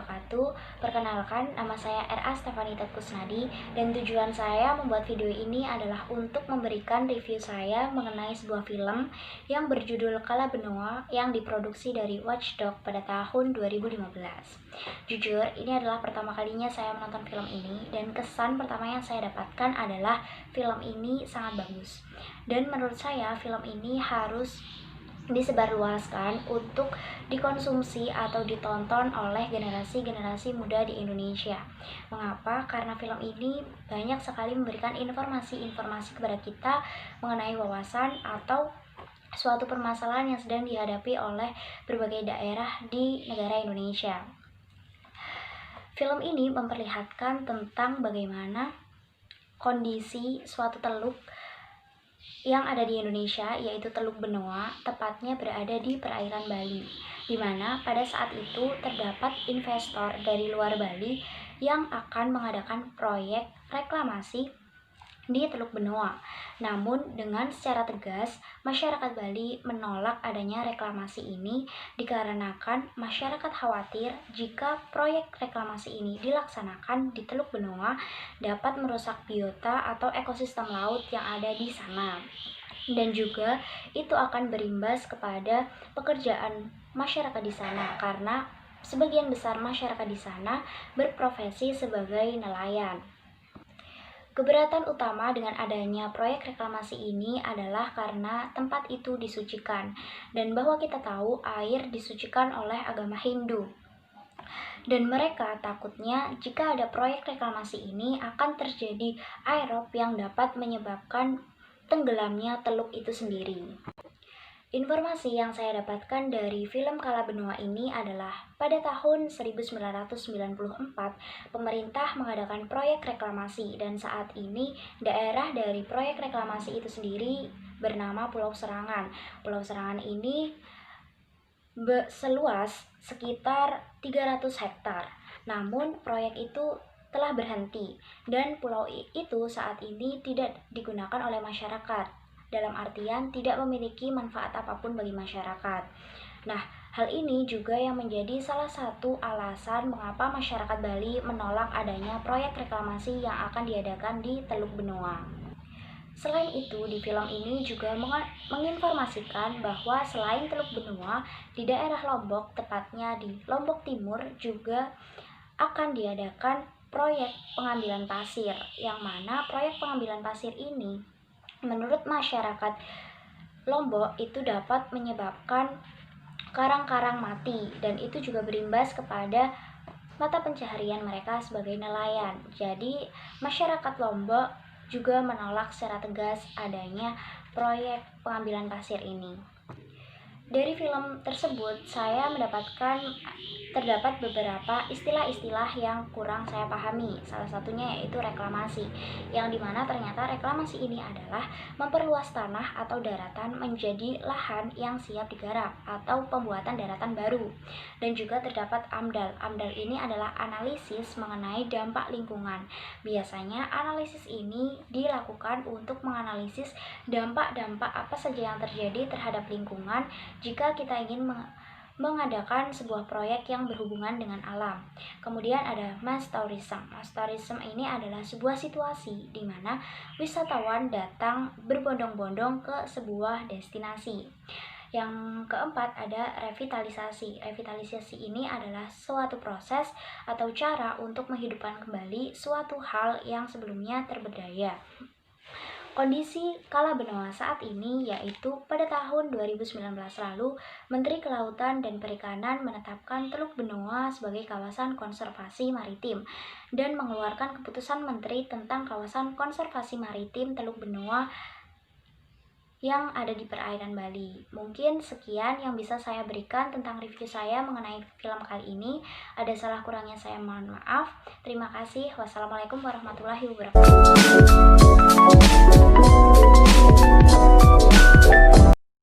wabarakatuh. Perkenalkan, nama saya R.A. Stefanita Kusnadi dan tujuan saya membuat video ini adalah untuk memberikan review saya mengenai sebuah film yang berjudul Kala Benoa yang diproduksi dari Watchdog pada tahun 2015. Jujur, ini adalah pertama kalinya saya menonton film ini dan kesan pertama yang saya dapatkan adalah film ini sangat bagus. Dan menurut saya film ini harus disebarluaskan untuk dikonsumsi atau ditonton oleh generasi-generasi muda di Indonesia. Mengapa? Karena film ini banyak sekali memberikan informasi-informasi kepada kita mengenai wawasan atau suatu permasalahan yang sedang dihadapi oleh berbagai daerah di negara Indonesia. Film ini memperlihatkan tentang bagaimana kondisi suatu teluk yang ada di Indonesia, yaitu Teluk Benoa, tepatnya berada di perairan Bali, di mana pada saat itu terdapat investor dari luar Bali yang akan mengadakan proyek reklamasi di Teluk Benoa. Namun dengan secara tegas masyarakat Bali menolak adanya reklamasi ini dikarenakan masyarakat khawatir jika proyek reklamasi ini dilaksanakan di Teluk Benoa dapat merusak biota atau ekosistem laut yang ada di sana. Dan juga itu akan berimbas kepada pekerjaan masyarakat di sana karena sebagian besar masyarakat di sana berprofesi sebagai nelayan. Keberatan utama dengan adanya proyek reklamasi ini adalah karena tempat itu disucikan, dan bahwa kita tahu air disucikan oleh agama Hindu. Dan mereka takutnya jika ada proyek reklamasi ini akan terjadi aerob yang dapat menyebabkan tenggelamnya teluk itu sendiri. Informasi yang saya dapatkan dari film Kala Benoa ini adalah pada tahun 1994 pemerintah mengadakan proyek reklamasi dan saat ini daerah dari proyek reklamasi itu sendiri bernama Pulau Serangan. Pulau Serangan ini seluas sekitar 300 hektar. Namun proyek itu telah berhenti dan pulau itu saat ini tidak digunakan oleh masyarakat. Dalam artian tidak memiliki manfaat apapun bagi masyarakat. Nah, hal ini juga yang menjadi salah satu alasan mengapa masyarakat Bali menolak adanya proyek reklamasi yang akan diadakan di Teluk Benoa. Selain itu, di film ini juga menginformasikan bahwa selain Teluk Benoa, di daerah Lombok, tepatnya di Lombok Timur, juga akan diadakan proyek pengambilan pasir, yang mana proyek pengambilan pasir ini menurut masyarakat Lombok itu dapat menyebabkan karang-karang mati dan itu juga berimbas kepada mata pencaharian mereka sebagai nelayan. Jadi masyarakat Lombok juga menolak secara tegas adanya proyek pengambilan pasir ini. Dari film tersebut saya mendapatkan terdapat beberapa istilah-istilah yang kurang saya pahami. Salah satunya yaitu reklamasi, yang dimana ternyata reklamasi ini adalah memperluas tanah atau daratan menjadi lahan yang siap digarap atau pembuatan daratan baru. Dan juga terdapat AMDAL. AMDAL ini adalah analisis mengenai dampak lingkungan. Biasanya analisis ini dilakukan untuk menganalisis dampak-dampak apa saja yang terjadi terhadap lingkungan jika kita ingin mengadakan sebuah proyek yang berhubungan dengan alam. Kemudian ada mass tourism. Mass tourism ini adalah sebuah situasi di mana wisatawan datang berbondong-bondong ke sebuah destinasi. Yang keempat ada revitalisasi. Revitalisasi ini adalah suatu proses atau cara untuk menghidupkan kembali suatu hal yang sebelumnya terberdaya. Kondisi Kala Benoa saat ini yaitu pada tahun 2019 lalu, Menteri Kelautan dan Perikanan menetapkan Teluk Benoa sebagai kawasan konservasi maritim dan mengeluarkan keputusan Menteri tentang kawasan konservasi maritim Teluk Benoa yang ada di perairan Bali. Mungkin sekian yang bisa saya berikan tentang review saya mengenai film kali ini. Ada salah kurangnya saya mohon maaf. Terima kasih. Wassalamualaikum warahmatullahi wabarakatuh.